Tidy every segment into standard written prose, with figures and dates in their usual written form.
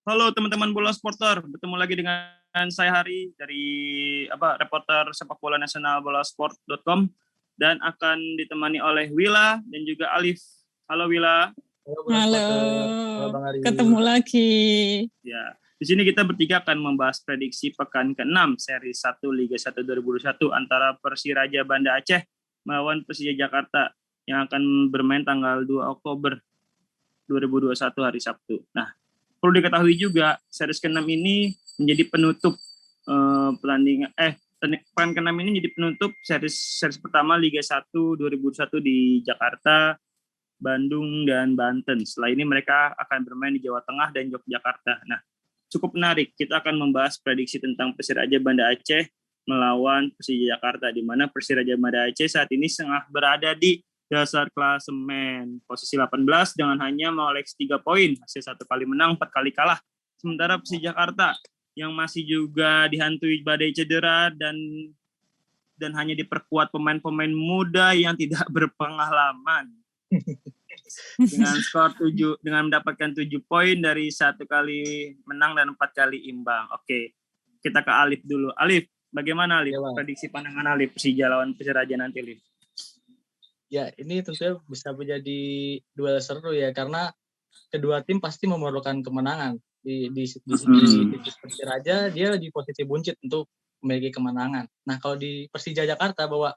Halo teman-teman bola supporter, bertemu lagi dengan saya Hari dari reporter sepak bola nasional bolasport.com dan akan ditemani oleh Wila dan juga Alif. Halo Wila. Halo, Bang Ari. Ketemu lagi. Ya, di sini kita bertiga akan membahas prediksi pekan ke-6 seri 1 Liga 1 2021 antara Persiraja Banda Aceh melawan Persija Jakarta yang akan bermain tanggal 2 Oktober 2021 hari Sabtu. Nah, perlu diketahui juga series ke-6 ini menjadi penutup pekan ke-6 ini menjadi penutup series pertama Liga 1 2021 di Jakarta, Bandung, dan Banten. Setelah ini mereka akan bermain di Jawa Tengah dan Yogyakarta. Nah, cukup menarik. Kita akan membahas prediksi tentang Persiraja Banda Aceh melawan Persija Jakarta, di mana Persiraja Banda Aceh saat ini tengah berada di dasar klasemen posisi 18 dengan hanya mengoleksi 3 poin, hasil 1 kali menang, 4 kali kalah. Sementara Persija Jakarta yang masih juga dihantui badai cedera dan hanya diperkuat pemain-pemain muda yang tidak berpengalaman. Dengan mendapatkan 7 poin dari 1 kali menang dan 4 kali imbang. Oke, kita ke Alif dulu. Alif, bagaimana Alif? Prediksi pandangan Alif Persija lawan Persiraja nanti, Alif? Ya, ini tentunya bisa menjadi duel seru ya, karena kedua tim pasti memerlukan kemenangan. Di Persiraja, dia di posisi buncit untuk memiliki kemenangan. Nah, kalau di Persija Jakarta bahwa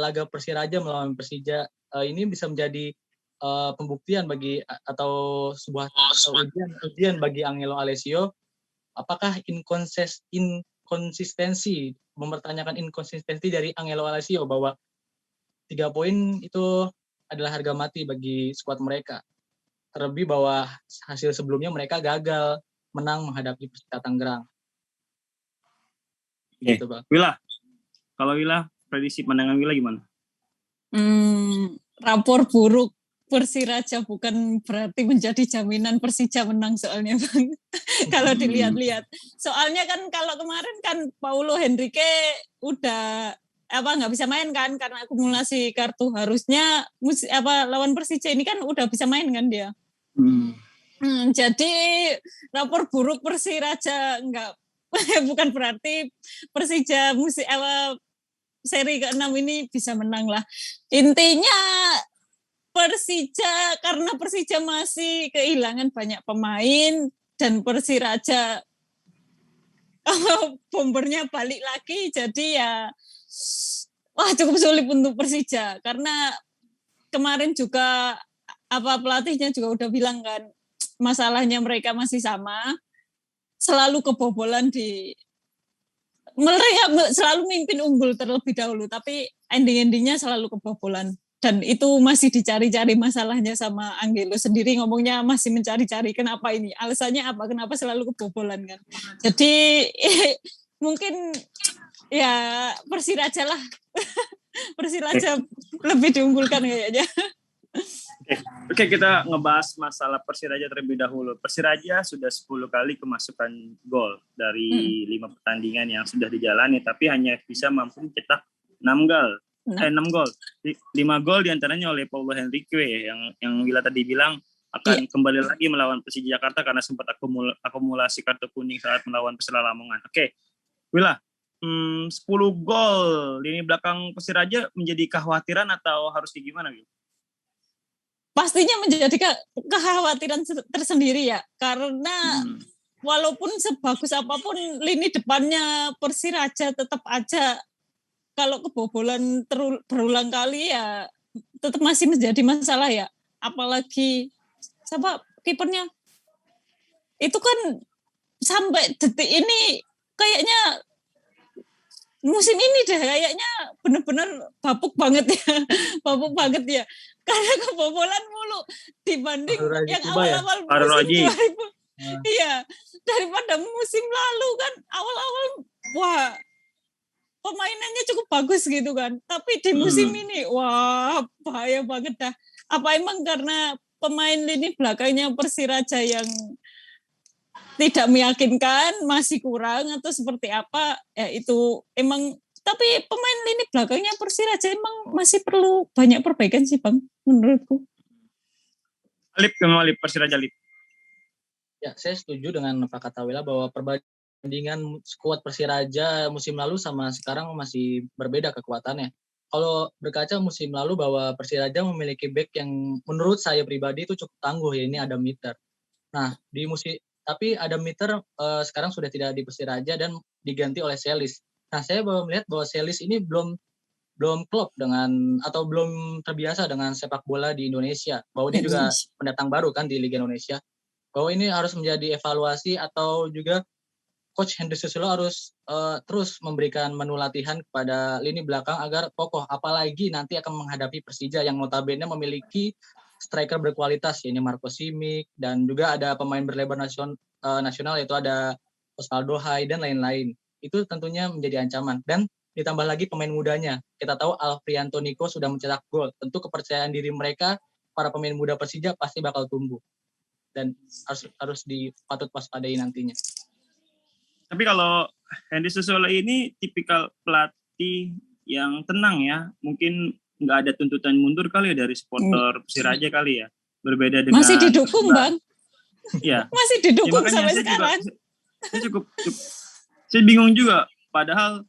laga Persiraja melawan Persija ini bisa menjadi pembuktian bagi atau sebuah ujian bagi Angelo Alessio, apakah inkonsistensi, mempertanyakan inkonsistensi dari Angelo Alessio bahwa 3 poin itu adalah harga mati bagi skuad mereka. Terlebih bahwa hasil sebelumnya mereka gagal menang menghadapi Persita Tangerang. Gitu, Bang. Wila, kalau Wila, prediksi pandangan Wila gimana? Rapor buruk Persiraja bukan berarti menjadi jaminan Persija menang soalnya, Bang. Kalau dilihat-lihat. Soalnya kan kalau kemarin kan Paulo Henrique udah nggak bisa main kan karena akumulasi kartu. Harusnya lawan Persija ini kan udah bisa main kan dia. Jadi rapor buruk Persiraja bukan berarti Persija seri ke-6 ini bisa menang lah. Intinya karena Persija masih kehilangan banyak pemain dan Persiraja bombernya balik lagi, jadi ya cukup sulit untuk Persija karena kemarin juga pelatihnya juga udah bilang kan masalahnya mereka masih sama, selalu kebobolan mereka selalu mimpin unggul terlebih dahulu tapi ending-endingnya selalu kebobolan. Dan itu masih dicari-cari masalahnya sama Angelo sendiri, ngomongnya masih mencari-cari kenapa ini, alasannya apa, kenapa selalu kebobolan kan. Jadi mungkin ya Persiraja lah. Persiraja lebih diunggulkan kayaknya. Oke, kita ngebahas masalah Persiraja terlebih dahulu. Persiraja sudah 10 kali kemasukan gol dari 5 pertandingan yang sudah dijalani, tapi hanya bisa mampu mencetak 6 gol. 6 gol. 5 gol diantaranya oleh Paulo Henrique yang Wila tadi bilang akan kembali lagi melawan Persija Jakarta karena sempat akumulasi kartu kuning saat melawan Persela Lamongan. Oke, Wila, 10 gol lini belakang Persiraja menjadi kekhawatiran atau harus gimana, Wila? Pastinya menjadi kekhawatiran tersendiri ya, karena walaupun sebagus apapun lini depannya Persiraja tetap aja kalau kebobolan berulang kali ya tetap masih menjadi masalah ya. Apalagi kipernya itu kan sampai detik ini kayaknya musim ini deh kayaknya benar-benar babuk banget ya. Karena kebobolan mulu dibanding yang awal-awal musim 2000. Iya, daripada musim lalu kan awal-awal pemainannya cukup bagus gitu kan. Tapi di musim ini bahaya banget dah. Apa emang karena pemain lini belakangnya Persiraja yang tidak meyakinkan, masih kurang atau seperti apa? Ya itu emang, tapi pemain lini belakangnya Persiraja emang masih perlu banyak perbaikan sih, Bang, menurutku. Lip, gimana Lip? Persiraja Lip? Ya, saya setuju dengan Pak Katawila bahwa perbandingan skuad Persiraja musim lalu sama sekarang masih berbeda kekuatannya. Kalau berkaca musim lalu bahwa Persiraja memiliki back yang menurut saya pribadi itu cukup tangguh ya, ini Adam Mitter. Nah, tapi Adam Mitter sekarang sudah tidak di Persiraja dan diganti oleh Selis. Nah, saya baru melihat bahwa Selis ini belum klop dengan atau belum terbiasa dengan sepak bola di Indonesia. Bahwa dia juga pendatang baru kan di Liga Indonesia. Bahwa ini harus menjadi evaluasi atau juga Coach Henry Susilo harus terus memberikan menu latihan kepada lini belakang agar kokoh, apalagi nanti akan menghadapi Persija yang notabene memiliki striker berkualitas, ini Marco Simic, dan juga ada pemain berlebar nasional yaitu ada Osvaldo Hai dan lain-lain. Itu tentunya menjadi ancaman. Dan ditambah lagi pemain mudanya. Kita tahu Alfrianto Nico sudah mencetak gol. Tentu kepercayaan diri mereka, para pemain muda Persija pasti bakal tumbuh. Dan harus patut waspadai nantinya. Tapi kalau Henry Susilo ini tipikal pelatih yang tenang ya, mungkin nggak ada tuntutan mundur kali ya dari supporter Persiraja kali ya, berbeda dengan masih didukung Bang, ya masih didukung ya, sampai sekarang. Saya cukup saya bingung juga, padahal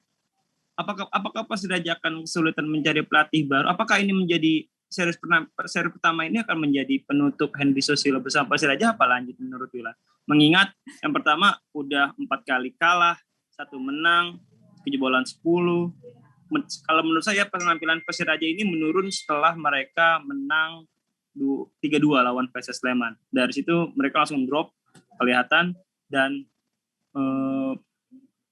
apakah Persiraja akan kesulitan mencari pelatih baru? Apakah ini menjadi seri pertama ini akan menjadi penutup Henry Susilo bersama Persiraja, apa lanjut menurut Wila? Mengingat yang pertama udah 4 kali kalah, 1 menang, kejebolan 10. Kalau menurut saya penampilan Persiraja ini menurun setelah mereka menang 3-2 lawan PSS Sleman. Dari situ mereka langsung drop kelihatan, dan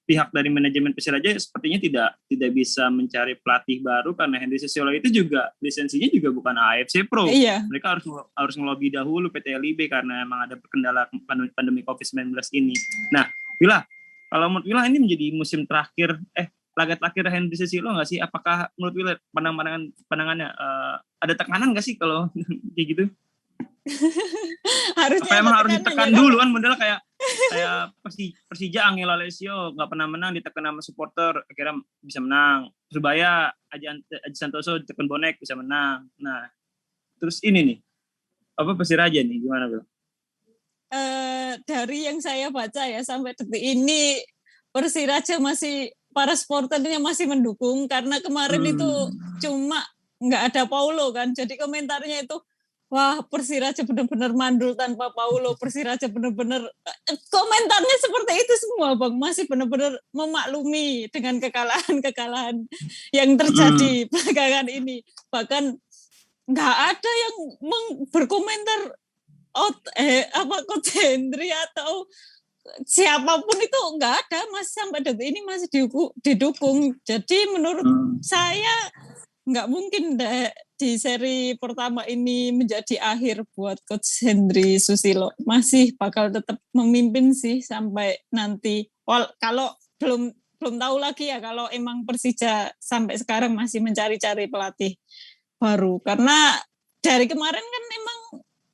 pihak dari manajemen Persiraja sepertinya tidak bisa mencari pelatih baru karena Henry Susilo itu juga lisensinya juga bukan AFC Pro. Iya. Mereka harus ngelobi dahulu PT LIB karena emang ada kendala pandemi COVID-19 ini. Nah, Wila, kalau menurut Wila ini menjadi musim terakhir laga terakhir Henry Susilo nggak sih? Apakah menurut Wila pandangannya ada tekanan nggak sih kalau kayak gitu? Harusnya apa emang harus ditekan dulu kan, model kayak Persija Angel Alessio nggak pernah menang, ditekan sama supporter akhirnya bisa menang. Surabaya Aji Santoso ditekan bonek bisa menang. Nah, terus ini nih apa Persiraja nih gimana Bro? Dari yang saya baca ya sampai detik ini Persiraja masih, para supporternya masih mendukung karena kemarin itu cuma nggak ada Paulo kan, jadi komentarnya itu wah Persiraja benar-benar mandul tanpa Paulo, Persiraja benar-benar, komentarnya seperti itu semua Bang, masih benar-benar memaklumi dengan kekalahan yang terjadi belakangan ini. Bahkan nggak ada yang berkomentar Coach Henry atau siapapun itu nggak ada, masih sampai detik ini masih didukung. Jadi menurut saya nggak mungkin di seri pertama ini menjadi akhir buat Coach Henry Susilo. Masih bakal tetap memimpin sih sampai nanti. Kalau belum tahu lagi ya kalau emang Persija sampai sekarang masih mencari-cari pelatih baru. Karena dari kemarin kan emang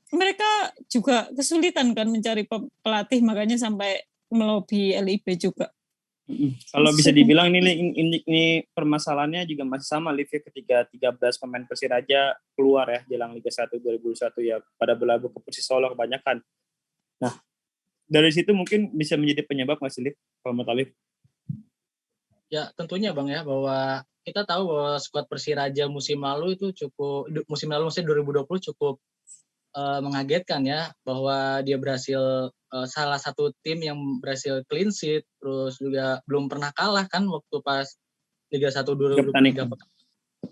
mereka juga kesulitan kan mencari pelatih, makanya sampai melobi LIB juga. Kalau bisa dibilang ini permasalahannya juga masih sama Liv, ketika 13 pemain Persiraja keluar ya jelang Liga 1 2021 ya, pada berlabuh ke Persis Solo kebanyakan. Nah, dari situ mungkin bisa menjadi penyebab nggak sih Liv, kalau menurut Liv? Ya tentunya Bang ya, bahwa kita tahu bahwa skuad Persiraja musim lalu 2020 cukup mengagetkan ya, bahwa dia berhasil salah satu tim yang berhasil clean sheet, terus juga belum pernah kalah kan waktu pas Liga 1 2023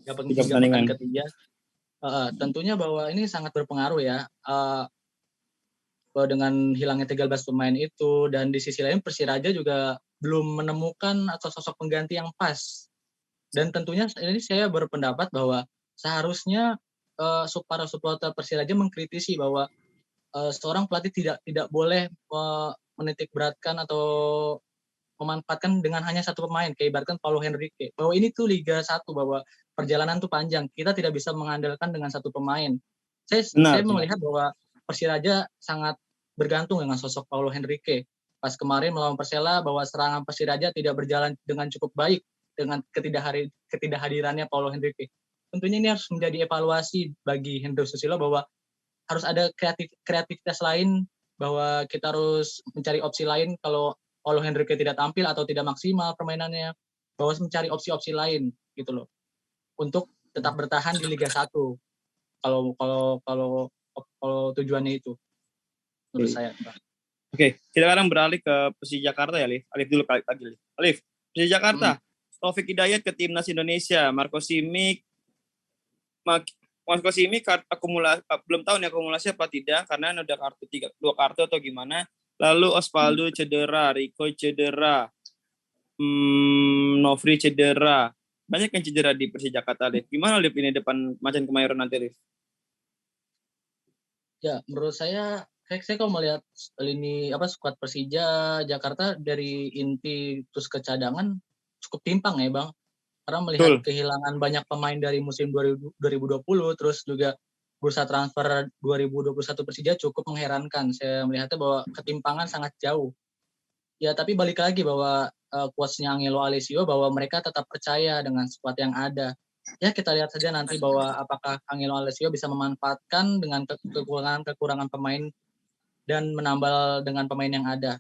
pekan ketiga. Tentunya bahwa ini sangat berpengaruh ya, bahwa dengan hilangnya 13 pemain itu, dan di sisi lain Persiraja juga belum menemukan atau sosok pengganti yang pas. Dan tentunya ini saya berpendapat bahwa seharusnya para supporter Persiraja mengkritisi bahwa seorang pelatih tidak boleh menitik beratkan atau memanfaatkan dengan hanya satu pemain, kayak ibaratkan Paulo Henrique. Bahwa ini tuh Liga 1, bahwa perjalanan tuh panjang. Kita tidak bisa mengandalkan dengan satu pemain. Saya melihat bahwa Persiraja sangat bergantung dengan sosok Paulo Henrique. Pas kemarin melawan Persela, bahwa serangan Persiraja tidak berjalan dengan cukup baik dengan ketidakhadirannya Paulo Henrique. Tentunya ini harus menjadi evaluasi bagi Henry Susilo, bahwa harus ada kreativitas lain bahwa kita harus mencari opsi lain kalau Paulo Henrique tidak tampil atau tidak maksimal permainannya, bahwa harus mencari opsi-opsi lain gitu loh untuk tetap bertahan di Liga 1. Kalau tujuannya itu menurut saya. Oke, kita sekarang beralih ke Persija Jakarta ya, Alif. Alif dulu lagi, Alif. Alif, Persija Jakarta. Taufik Hidayat ke timnas Indonesia, Marco Simic belum tahu nih akumulasi apa tidak karena udah dua kartu atau gimana. Lalu Osvaldo cedera, Rico cedera, Nofri cedera. Banyak yang cedera di Persija Jakarta, Alif. Gimana Alif ini depan Macan Kemayoran nanti, Alif? Ya, menurut saya kalau melihat lini skuad Persija Jakarta dari inti terus ke cadangan cukup timpang ya, Bang. Karena melihat kehilangan banyak pemain dari musim 2020, terus juga bursa transfer 2021 Persija cukup mengherankan. Saya melihatnya bahwa ketimpangan sangat jauh. Ya, tapi balik lagi bahwa quotes-nya Angelo Alessio bahwa mereka tetap percaya dengan skuad yang ada. Ya, kita lihat saja nanti bahwa apakah Angelo Alessio bisa memanfaatkan dengan kekurangan pemain dan menambal dengan pemain yang ada.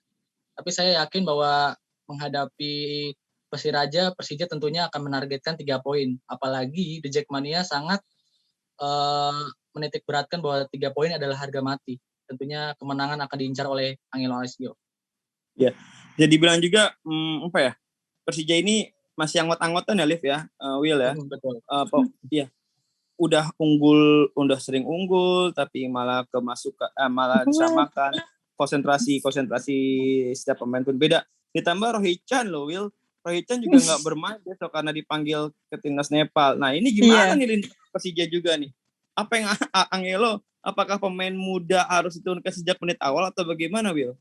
Tapi saya yakin bahwa menghadapi Persija tentunya akan menargetkan 3 poin. Apalagi The Jackmania sangat menitik beratkan bahwa 3 poin adalah harga mati. Tentunya kemenangan akan diincar oleh Angelo Alessio. Ya, jadi bilang juga Persija ini masih anggot-anggotan ya, Liv ya, Will ya. Betul. Iya. Udah sering unggul, tapi malah malah disamakan. Konsentrasi setiap pemain pun beda. Ditambah Rohichan loh, Will. Rohichan juga nggak bermain besok karena dipanggil ke timnas Nepal. Nah ini gimana nih Persija juga nih? Apa yang Angelo? Apakah pemain muda harus diturunkan sejak menit awal atau bagaimana, Will?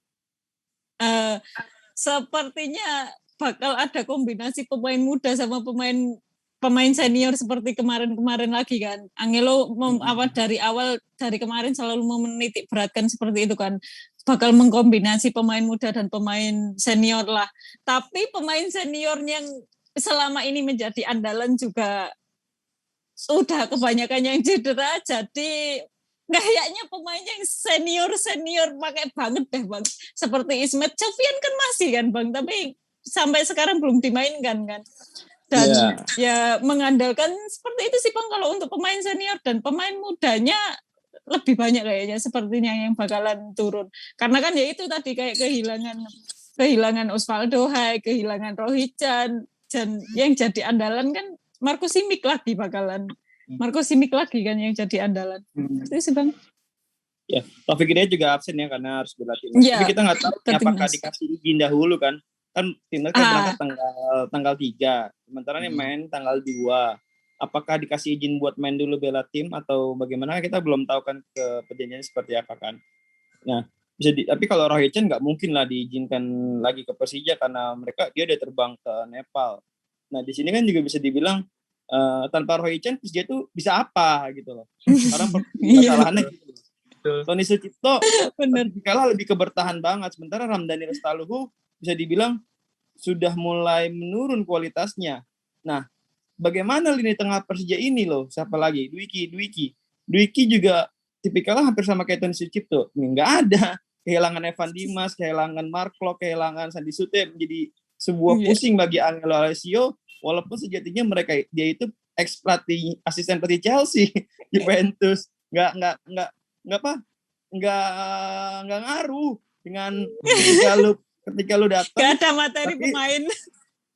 Sepertinya bakal ada kombinasi pemain muda sama pemain senior seperti kemarin lagi kan. Angelo dari kemarin selalu menitik beratkan seperti itu kan. Bakal mengkombinasi pemain muda dan pemain senior lah. Tapi pemain senior yang selama ini menjadi andalan juga sudah kebanyakan yang cedera. Jadi kayaknya pemain yang senior pakai banget deh Bang. Seperti Ismet Sofian kan masih kan Bang. Tapi sampai sekarang belum dimainkan kan. Dan ya mengandalkan seperti itu sih Bang kalau untuk pemain senior dan pemain mudanya lebih banyak kayaknya sepertinya yang bakalan turun. Karena kan ya itu tadi kayak kehilangan Osvaldo Hai, kehilangan Rohichan, dan yang jadi andalan kan Marco Simic lagi kan yang jadi andalan. Itu sih Bang. Ya, Taufik Hidayat juga absen ya karena harus berlatih. Ya, tapi kita nggak tahu apakah dikasih izin dahulu kan timnas kan berangkat tanggal 3, sementara ini main tanggal 2. Apakah dikasih izin buat main dulu bela tim atau bagaimana, kita belum tahu kan ke perjanjiannya seperti apa kan. Nah, tapi kalau Rohichan nggak mungkin lah diizinkan lagi ke Persija karena dia udah terbang ke Nepal. Nah, di sini kan juga bisa dibilang tanpa Rohichan Persija itu bisa apa gitu loh. Karena kesalahannya gitu. Tony Sucipto kalah lebih kebertahan banget, sementara Ramdhani Lestaluhu bisa dibilang sudah mulai menurun kualitasnya. Nah, bagaimana lini tengah Persija ini loh? Siapa lagi? Dwiki juga tipikalnya hampir sama kayak Tony Sucipto. Nggak ada. Kehilangan Evan Dimas, kehilangan Mark Klok, kehilangan Sandi Sute menjadi sebuah pusing bagi Angelo Alessio. Walaupun sejatinya dia itu ex-pelatih, asisten pelatih Chelsea, Juventus. Nggak ngaruh dengan ketika lu datang. Gak ada materi pemain.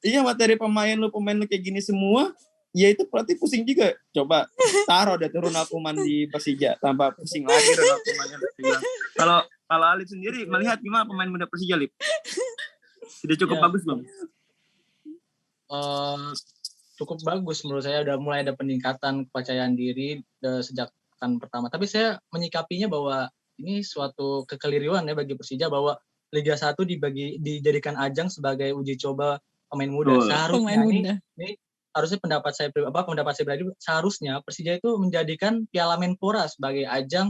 Iya, materi pemain lu kayak gini semua, ya itu pelatih pusing juga. Coba taruh dia Ronald Koeman di Persija, tanpa pusing lagi Ronald Koeman. Kalau Alif sendiri melihat gimana pemain muda Persija, Alif? Sudah cukup bagus belum? Cukup bagus menurut saya, udah mulai ada peningkatan kepercayaan diri sejak pekan pertama. Tapi saya menyikapinya bahwa ini suatu kekeliruan ya bagi Persija bahwa Liga 1 dijadikan ajang sebagai uji coba pemain muda. Seharusnya ini harusnya pendapat saya pribadi, seharusnya Persija itu menjadikan Piala Menpora sebagai ajang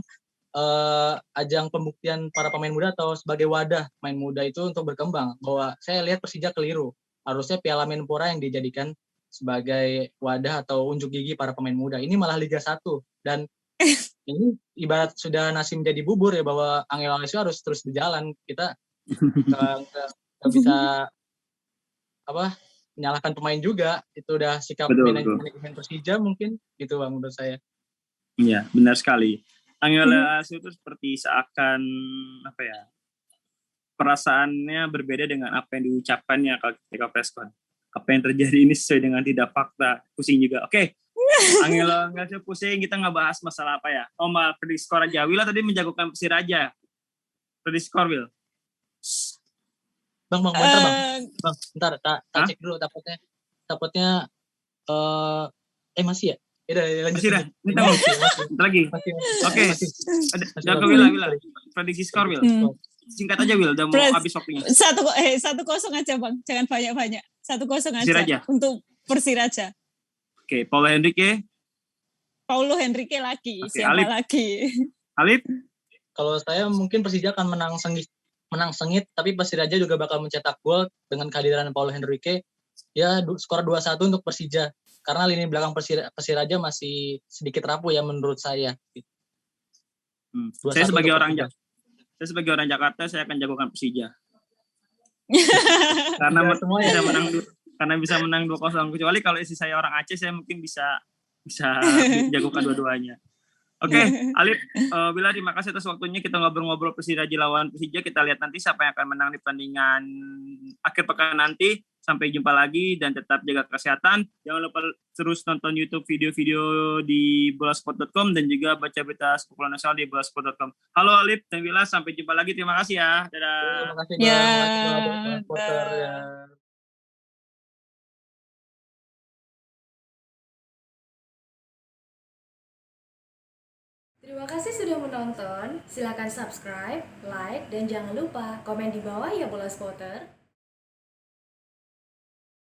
pembuktian para pemain muda atau sebagai wadah pemain muda itu untuk berkembang. Bahwa saya lihat Persija keliru. Harusnya Piala Menpora yang dijadikan sebagai wadah atau unjuk gigi para pemain muda. Ini malah Liga 1 dan Ini ibarat sudah nasi menjadi bubur ya, bahwa Angel Alessio harus terus berjalan. Kita nggak bisa menyalahkan pemain juga. Itu udah sikap Betul. manajemen Persija mungkin gitu Bang menurut saya. Iya, benar sekali. Angel Alessio itu seperti seakan perasaannya berbeda dengan apa yang diucapkannya ketika press con. Apa yang terjadi ini sesuai dengan tidak fakta. Pusing juga. Oke. Angel Alessio pusing, kita nggak bahas masalah apa ya. Prediksi skor aja. Willa tadi menjagokan Persiraja. Prediksi skor, Will. Bang, bentar Bang. Bang, bentar, tak cek dulu takutnya masih ya? Lanjut. Masih dah. Bentar lagi. Oke. Udah ke Willa. Prediksi skor, Will. Singkat aja, Will. Udah mau habis waktunya. 1-0 aja, Bang. Jangan banyak-banyak. 1-0 aja Persiraja. untuk Persiraja. Oke, Paulo Henrique lagi. Okay, siapa Alip lagi? Alip? Kalau saya mungkin Persija akan menang sengit, tapi Persiraja juga bakal mencetak gol dengan kehadiran Paulo Henrique. Ya, skor 2-1 untuk Persija. Karena lini belakang Persiraja masih sedikit rapuh ya menurut saya. Saya sebagai orang Jakarta, saya akan jagokan Persija. Karena bisa menang 2-0. Kecuali kalau istri saya orang Aceh, saya mungkin bisa jagokan dua-duanya. Oke, Alip, Bila terima kasih atas waktunya. Kita ngobrol-ngobrol Persiraja lawan Persija. Kita lihat nanti siapa yang akan menang di pertandingan akhir pekan nanti. Sampai jumpa lagi dan tetap jaga kesehatan. Jangan lupa terus nonton YouTube video-video di bolasport.com dan juga baca berita sepak bola nasional di bolasport.com. Halo Alip dan Bila, sampai jumpa lagi. Terima kasih ya. Dadah. Terima kasih Bang. Terima kasih sudah menonton. Silakan subscribe, like, dan jangan lupa komen di bawah ya Bola Spotter.